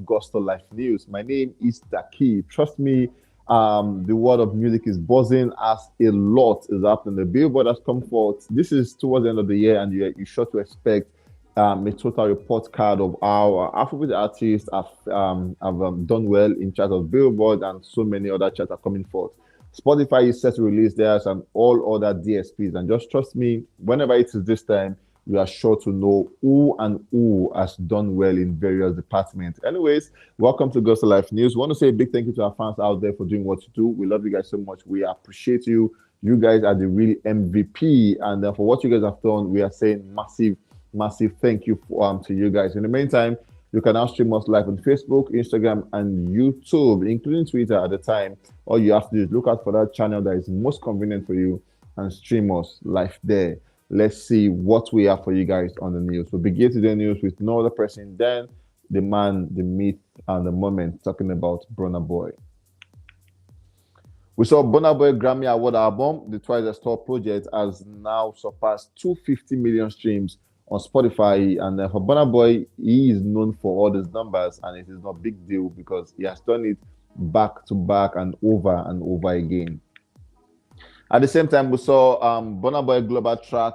Gospel Life News. My name is Taki. Trust me, the world of music is buzzing as a lot is happening. The Billboard has come forth. This is towards the end of the year, and you're sure to expect a total report card of our Afrobeat artists have done well in charts of Billboard, and so many other charts are coming forth. Spotify is set to release theirs and all other DSPs. And just trust me, whenever it is this time, you are sure to know who has done well in various departments. Anyways, welcome to Gospel Life News. We want to say a big thank you to our fans out there for doing what you do. We love you guys so much. We appreciate you. You guys are the real MVP. And for what you guys have done, we are saying massive thank you to you guys. In the meantime, you can now stream us live on Facebook, Instagram, and YouTube, including Twitter at the time. All you have to do is look out for that channel that is most convenient for you and stream us live there. Let's see what we have for you guys on the news. We'll begin today's news with no other person than the man, the myth, and the moment, talking about Burna Boy. We saw Burna Boy Grammy Award album, the Twice as Top project, has now surpassed 250 million streams on Spotify. And for Burna Boy, he is known for all these numbers, and it is not a big deal because he has done it back to back and over again. At the same time, we saw Burna Boy global track,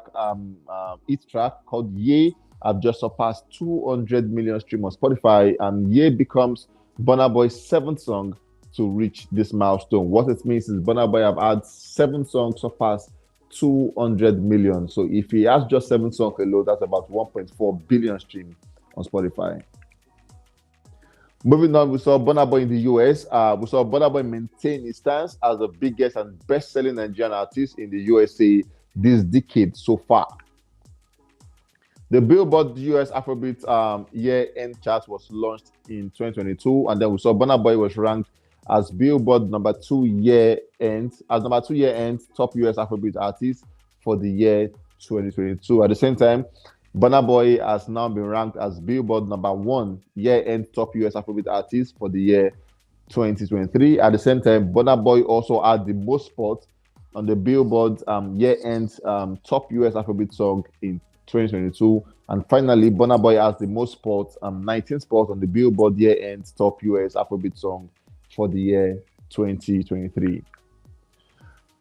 hit track called Ye, have just surpassed 200 million streams on Spotify, and Ye becomes Burna Boy's seventh song to reach this milestone. What it means is Burna Boy have had 7 songs surpass 200 million. So if he has just 7 songs alone, that's about 1.4 billion streams on Spotify. Moving on, we saw Burna Boy in the US. We saw Burna Boy maintain his stance as the biggest and best-selling Nigerian artist in the USA this decade so far. The Billboard US Afrobeats year-end chart was launched in 2022, and then we saw Burna Boy was ranked as Billboard number 2 year-end top US Afrobeat artist for the year 2022. At the same time, Burna Boy has now been ranked as Billboard number 1 year-end top US Afrobeat artist for the year 2023. At the same time, Burna Boy also had the most spots on the Billboard year-end top US Afrobeat song in 2022. And finally, Burna Boy has the most spots, 19 spots on the Billboard year-end top US Afrobeat song for the year 2023.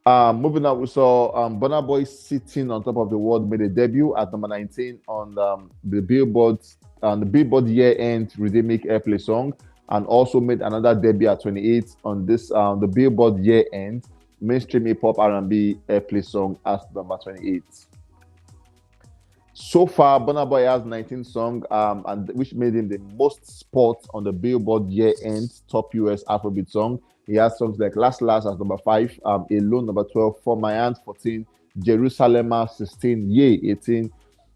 Moving on, we saw Burna Boy sitting on top of the world made a debut at number 19 on the Billboard year-end Rhythmic Airplay song, and also made another debut at 28 on this the Billboard year-end mainstream hip hop R&B Airplay song at number 28. So far, Burna Boy has 19 songs, and which made him the most spots on the Billboard year-end top US Afrobeat song. He has songs like Last as number 5, Alone number 12, For My Aunt 14, Jerusalem 16, Ye 18,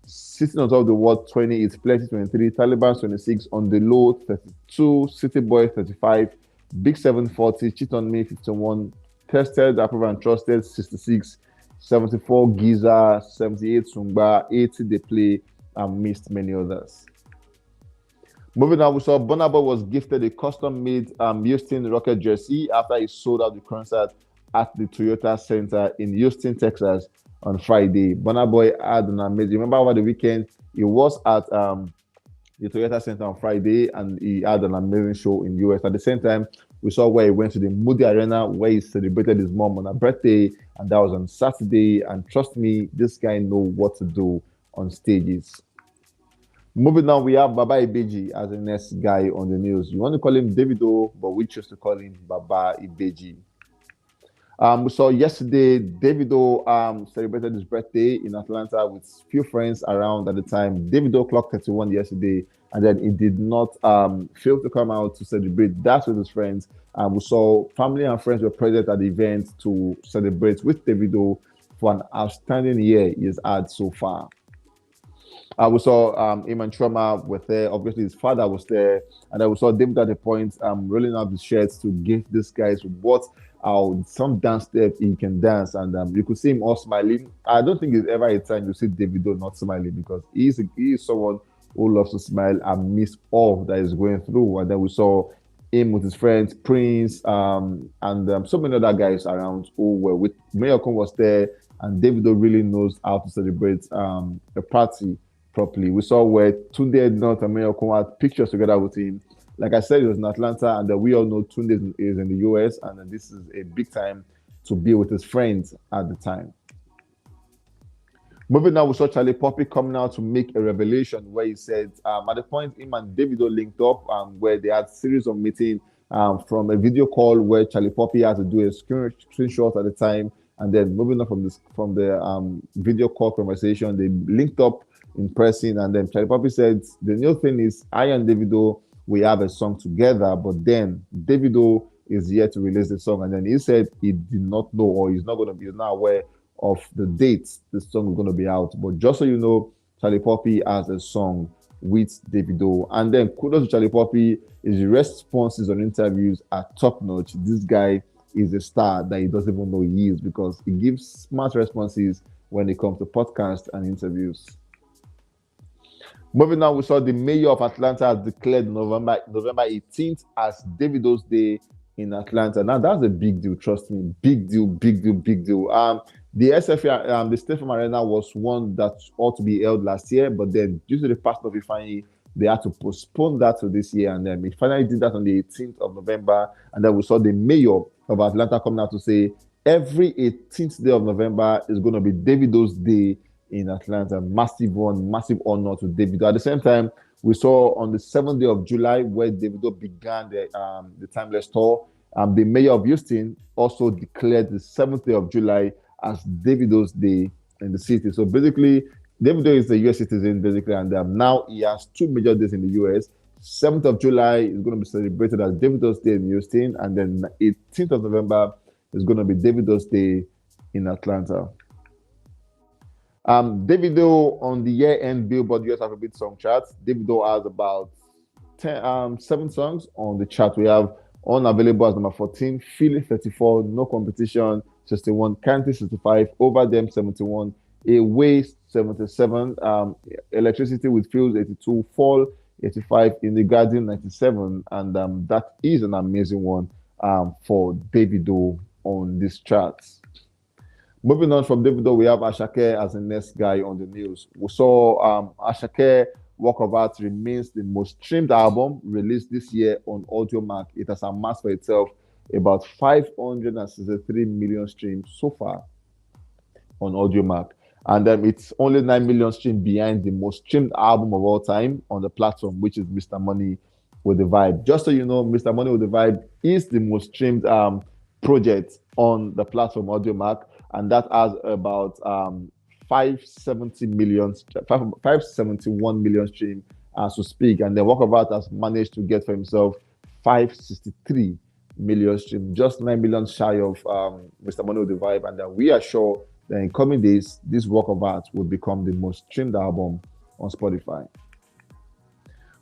Sitting on Top of the World 20, It's Plenty 23, Taliban 26, On the Low 32, City Boy 35, Big 7 40, Cheat on Me 51, Tested, Approved and Trusted 66, 74 Giza, 78 Sungba, 80 They Play, and missed many others. Moving on, we saw Burna Boy was gifted a custom-made Houston Rocket jersey after he sold out the concert at the Toyota Center in Houston, Texas on Friday. Burna Boy had an amazing, remember over the weekend, he was at the Toyota Center on Friday and he had an amazing show in US. At the same time, we saw where he went to the Moody Arena where he celebrated his mom on her birthday, and that was on Saturday. And trust me, this guy knows what to do on stages. Moving on, we have Baba Ibeji as the next guy on the news. You want to call him Davido, but we choose to call him Baba Ibeji. We saw yesterday Davido celebrated his birthday in Atlanta with few friends around at the time. Davido clocked 31 yesterday, and then he did not fail to come out to celebrate that with his friends. We saw family and friends were present at the event to celebrate with Davido for an outstanding year he has had so far. We saw him and Trauma were there. Obviously, his father was there. And then we saw David at the point rolling out his shirts to give these guys what some dance step he can dance. And you could see him all smiling. I don't think there's ever a time you see Davido not smiling, because he is someone who loves to smile and miss all that he's going through. And then we saw him with his friends, Prince, and so many other guys around who were with. Mayokun was there, and Davido really knows how to celebrate a party properly. We saw where Tunde North and Mayokun had pictures together with him, Like I said, it was in Atlanta, and we all know Tunde is in the US, and this is a big time to be with his friends at the time. Moving on, we saw Charlie Poppy coming out to make a revelation where he said, at the point him and Davido linked up, where they had series of meeting from a video call where Charlie Poppy had to do a screenshot at the time, and then moving on from the video call conversation, they linked up in person, and then Charlie Poppy said the new thing is I and Davido we have a song together, but then Davido is yet to release the song, and then he said he did not know or he's not going to be he's not aware of the dates the song is going to be out. But just so you know, Charlie Poppy has a song with Davido. And then kudos to Charlie Poppy, his responses on interviews are top notch. This guy is a star that he doesn't even know he is because he gives smart responses when it comes to podcasts and interviews. Moving on, we saw the mayor of Atlanta has declared November 18th as Davido's Day in Atlanta. Now that's a big deal, trust me. Big deal, big deal, big deal. The SFA, the State Farm Arena was one that ought to be held last year, but then due to the passing of Ifeanyi, they had to postpone that to this year, and then we finally did that on the 18th of November. And then we saw the mayor of Atlanta coming out to say every 18th day of November is going to be Davido's Day in Atlanta. Massive one, massive honor to Davido. At the same time, we saw on the 7th day of July where Davido began the Timeless Tour. The mayor of Houston also declared the 7th day of July as Davido's Day in the city. So basically, Davido is a US citizen, basically, and now he has two major days in the US. 7th of July is going to be celebrated as Davido's Day in Houston, and then 18th of November is going to be Davido's Day in Atlanta. Davido on the year-end Billboard US Afrobeat song charts. Davido has about 7 songs on the chart. We have Unavailable as number 14, Feeling 34, No Competition 61, Canty 65, Over Them 71, Away 77, Electricity with Fields 82, Fall 85, In the Garden 97, and that is an amazing one for Davido on this charts. Moving on from Davido, we have Asake as the next guy on the news. We saw Asake Work of Art remains the most streamed album released this year on Audiomack. It has amassed for itself about 563 million streams so far on Audiomack. And it's only 9 million streams behind the most streamed album of all time on the platform, which is Mr. Money with the Vibe. Just so you know, Mr. Money with the Vibe is the most streamed project on the platform Audiomack, and that has about 571 million streams as we speak. And then Work of Art has managed to get for himself 563 million streams, just 9 million shy of Mr. Money with the Vibe. And we are sure that in coming days, this Work of Art will become the most streamed album on Spotify.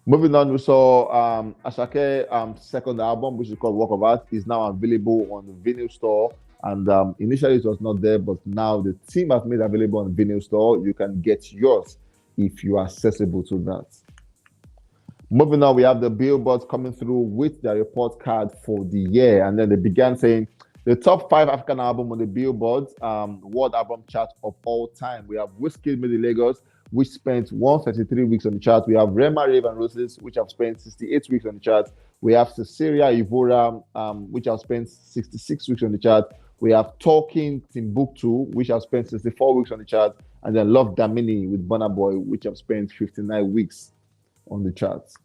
Moving on, we saw Asake's second album, which is called Work of Art, is now available on the vinyl store. And initially it was not there, but now the team have made available on vinyl store. You can get yours if you are accessible to that. Moving on, we have the Billboard coming through with their report card for the year. And then they began saying the top 5 African album on the Billboard World Album Chart of all time. We have Wizkid Made in Lagos, which spent 133 weeks on the chart. We have Rema, Rave and Roses, which have spent 68 weeks on the chart. We have Cecilia Ivora, which have spent 66 weeks on the chart. We have Talking Timbuktu, which have spent 64 weeks on the chart. And then Love Damini with Burna Boy, which have spent 59 weeks on the charts.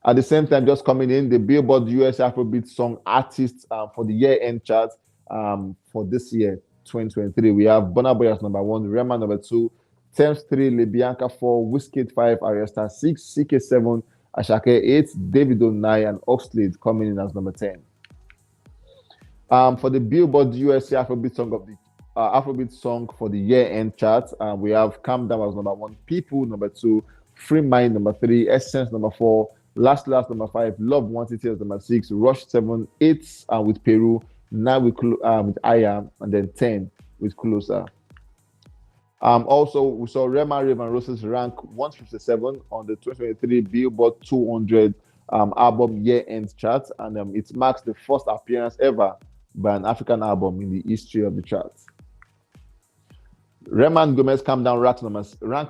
At the same time, just coming in, the Billboard US Afrobeat Song Artists for the year-end chart for this year, 2023. We have Burna Boy as number 1, Rema number 2, Thames 3, Lebianca 4, Wizkid 5, Ariosta 6, CK 7, Asake 8, Davido 9, and Oxlade coming in as number 10. For the Billboard USA Afrobeat Song for the year-end chart, we have Calm Down as number 1, People number 2, Free Mind number 3, Essence number 4, Last number 5, Love Quantity as number 6, Rush 7, 8 with Peru, 9 with Aya, and then 10 with Closer. Also, we saw Rema, Rave and Roses rank 157 on the 2023 Billboard 200 album year-end chart, and it marks the first appearance ever by an African album in the history of the charts. Rema and Gomez Calm Down ranks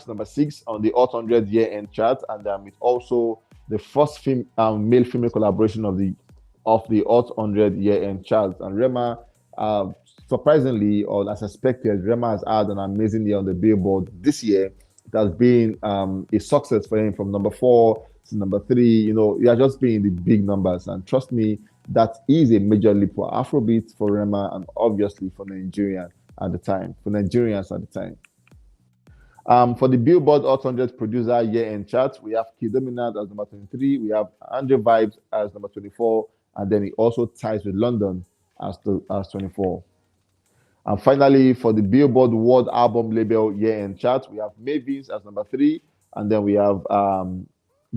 number 6 on the Hot 100 year-end chart, and it also the first male-female collaboration of the Hot 100 year-end charts. And Rema, uh, surprisingly, or as expected, Rema has had an amazing year on the Billboard this year. It has been a success for him from number 4 to number 3. He has just been in the big numbers. And trust me, that is a major leap for Afrobeats, for Rema, and obviously for Nigerians at the time. For the Billboard Hot 100 producer year-end chart, we have Kid Dominant as number 23, we have Andre Vibes as number 24, and then he also ties with London as 24. And finally, for the Billboard World Album Label year-end chart, we have Mavis as number 3, and then we have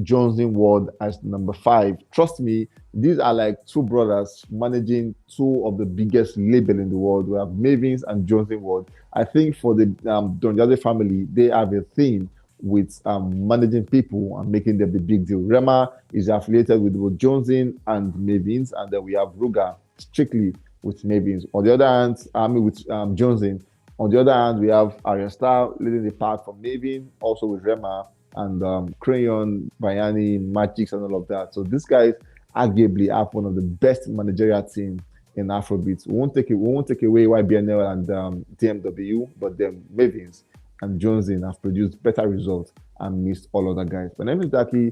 Jones in World as number 5. Trust me, these are like two brothers managing two of the biggest label in the world. We have Mavins and Jones in World. I think for the Don Jazzy family, they have a thing with managing people and making them the big deal. Rema is affiliated with both Jonesing and Mavins, and then we have Ruga strictly with Mavins. On the other hand, with Jonesing. On the other hand, we have Arya Star leading the pack for Mavin, also with Rema and Crayon, Bayani, Magix, and all of that. So these guys arguably have one of the best managerial teams in Afrobeats. We won't take away YBNL and DMW, but them Mavins and Jonesing have produced better results and missed all other guys. My name is Daki.